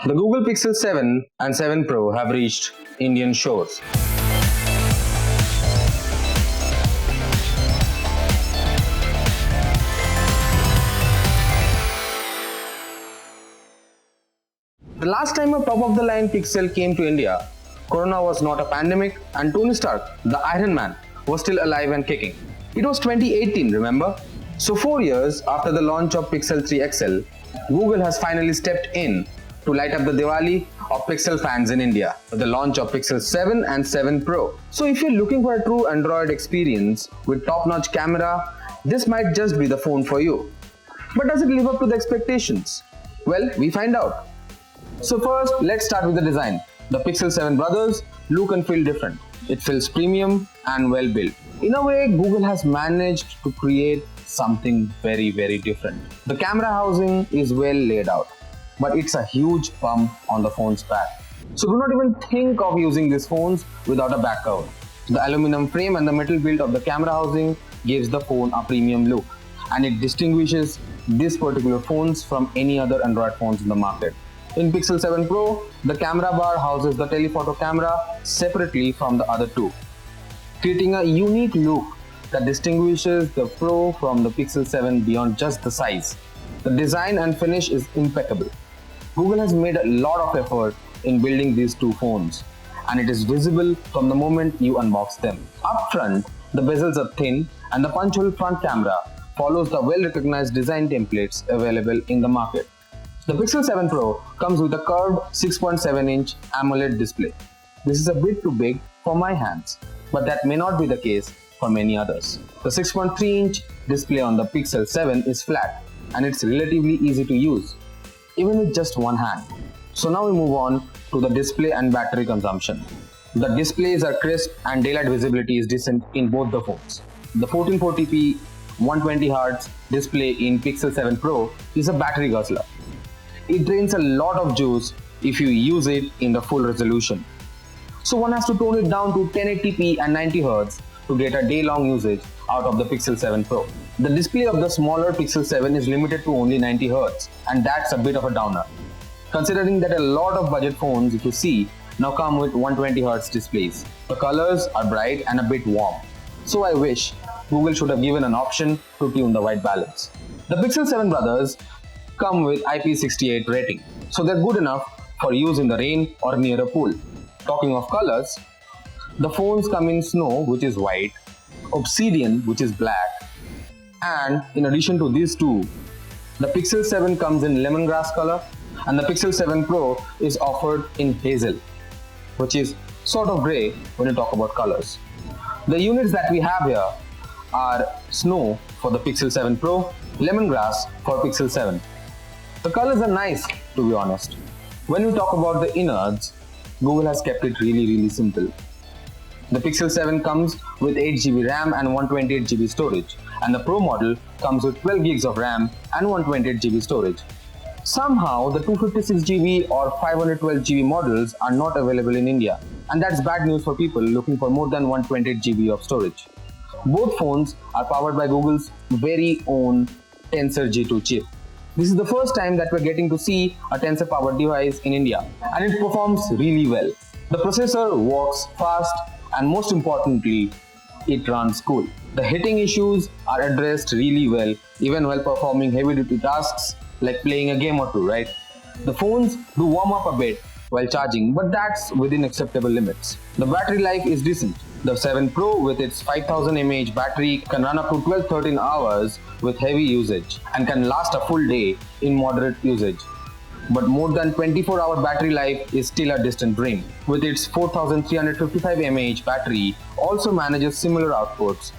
The Google Pixel 7 and 7 Pro have reached Indian shores. The last time a top-of-the-line Pixel came to India, Corona was not a pandemic and Tony Stark, the Iron Man, was still alive and kicking. It was 2018, remember? So 4 years after the launch of Pixel 3 XL, Google has finally stepped in to light up the Diwali of Pixel fans in India with the launch of Pixel 7 and 7 Pro. So if you're looking for a true Android experience with top-notch camera, this might just be the phone for you. But does it live up to the expectations? Well, we find out. So first, let's start with the design. The Pixel 7 brothers look and feel different. It feels premium and well built. In a way, Google has managed to create something very different. The camera housing is well laid out, but it's a huge bump on the phone's back. So do not even think of using these phones without a back cover. The aluminum frame and the metal build of the camera housing gives the phone a premium look, and it distinguishes these particular phones from any other Android phones in the market. In Pixel 7 Pro, the camera bar houses the telephoto camera separately from the other two, creating a unique look that distinguishes the Pro from the Pixel 7 beyond just the size. The design and finish is impeccable. Google has made a lot of effort in building these two phones, and it is visible from the moment you unbox them. Up front, the bezels are thin and the punch-hole front camera follows the well-recognized design templates available in the market. The Pixel 7 Pro comes with a curved 6.7-inch AMOLED display. This is a bit too big for my hands, but that may not be the case for many others. The 6.3-inch display on the Pixel 7 is flat and it's relatively easy to use, even with just one hand. So now we move on to the display and battery consumption. The displays are crisp and daylight visibility is decent in both the phones. The 1440p 120Hz display in Pixel 7 Pro is a battery guzzler. It drains a lot of juice if you use it in the full resolution. So one has to tone it down to 1080p and 90Hz to get a day-long usage out of the Pixel 7 Pro. The display of the smaller Pixel 7 is limited to only 90Hz, and that's a bit of a downer, considering that a lot of budget phones, if you see, now come with 120Hz displays. The colors are bright and a bit warm, so I wish Google should have given an option to tune the white balance. The Pixel 7 brothers come with IP68 rating, so they're good enough for use in the rain or near a pool. Talking of colors, the phones come in snow, which is white, obsidian, which is black, and in addition to these two, the Pixel 7 comes in lemongrass color and the Pixel 7 Pro is offered in hazel, which is sort of grey when you talk about colors. The units that we have here are snow for the Pixel 7 Pro, lemongrass for Pixel 7. The colors are nice, to be honest. When we talk about the innards, Google has kept it really simple. The Pixel 7 comes with 8GB RAM and 128GB storage, and the Pro model comes with 12GB of RAM and 128GB storage. Somehow, the 256GB or 512GB models are not available in India, and that's bad news for people looking for more than 128GB of storage. Both phones are powered by Google's very own Tensor G2 chip. This is the first time that we're getting to see a Tensor powered device in India, and it performs really well. The processor works fast and most importantly, it runs cool. The hitting issues are addressed really well even while performing heavy duty tasks like playing a game or two, right? The phones do warm up a bit while charging, but that's within acceptable limits. The battery life is decent. The 7 Pro with its 5000 mAh battery can run up to 12-13 hours with heavy usage and can last a full day in moderate usage. But more than 24-hour battery life is still a distant dream. With its 4355 mAh battery also manages similar outputs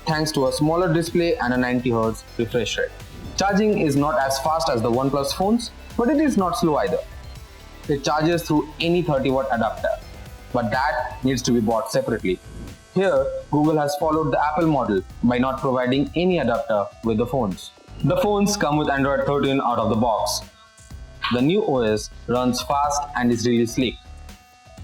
thanks to a smaller display and a 90Hz refresh rate. Charging is not as fast as the OnePlus phones, but it is not slow either. It charges through any 30-watt adapter, but that needs to be bought separately. Here, Google has followed the Apple model by not providing any adapter with the phones. The phones come with Android 13 out of the box. The new OS runs fast and is really sleek.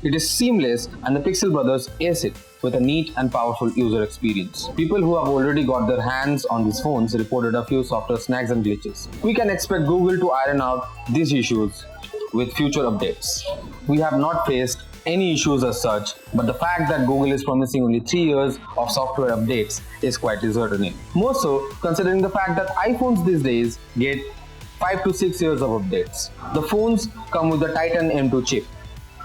It is seamless and the Pixel brothers ace it with a neat and powerful user experience. People who have already got their hands on these phones reported a few software snags and glitches. We can expect Google to iron out these issues with future updates. We have not faced any issues as such, but the fact that Google is promising only 3 years of software updates is quite disheartening. More so, considering the fact that iPhones these days get 5 to 6 years of updates. The phones come with the Titan M2 chip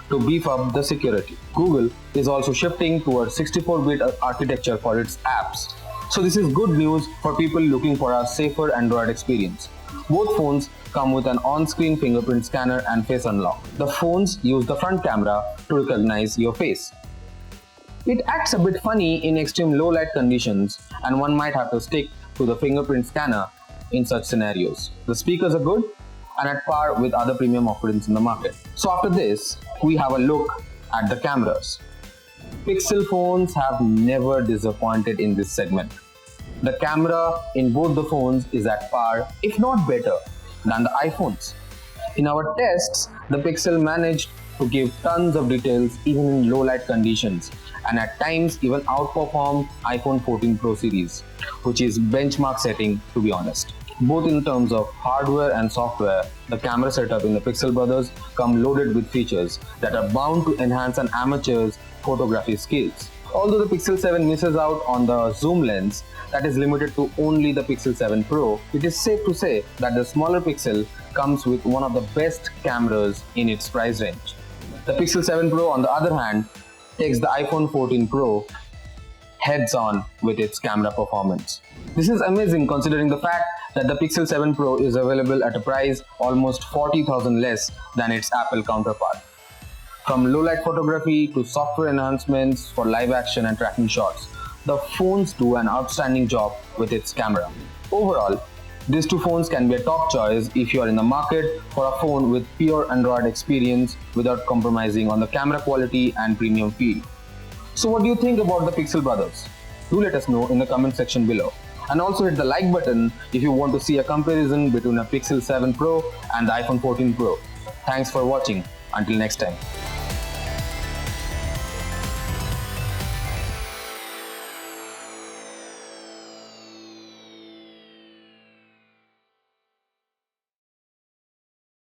to beef up the security. Google is also shifting towards 64-bit architecture for its apps. So this is good news for people looking for a safer Android experience. Both phones come with an on-screen fingerprint scanner and face unlock. The phones use the front camera to recognize your face. It acts a bit funny in extreme low light conditions, and one might have to stick to the fingerprint scanner in such scenarios. The speakers are good and at par with other premium offerings in the market. So after this, we have a look at the cameras. Pixel phones have never disappointed in this segment. The camera in both the phones is at par, if not better, than the iPhones. In our tests, the Pixel managed to give tons of details even in low light conditions, and at times even outperformed iPhone 14 Pro series, which is benchmark setting to be honest. Both in terms of hardware and software, the camera setup in the Pixel brothers come loaded with features that are bound to enhance an amateur's photography skills. Although the Pixel 7 misses out on the zoom lens that is limited to only the Pixel 7 Pro, it is safe to say that the smaller Pixel comes with one of the best cameras in its price range. The Pixel 7 Pro, on the other hand, takes the iPhone 14 Pro heads on with its camera performance. This is amazing considering the fact that the Pixel 7 Pro is available at a price almost 40,000 less than its Apple counterpart. From low-light photography to software enhancements for live action and tracking shots, the phones do an outstanding job with its camera. Overall, these two phones can be a top choice if you are in the market for a phone with pure Android experience without compromising on the camera quality and premium feel. So what do you think about the Pixel brothers? Do let us know in the comment section below. And also hit the like button if you want to see a comparison between a Pixel 7 Pro and the iPhone 14 Pro. Thanks for watching. Until next time.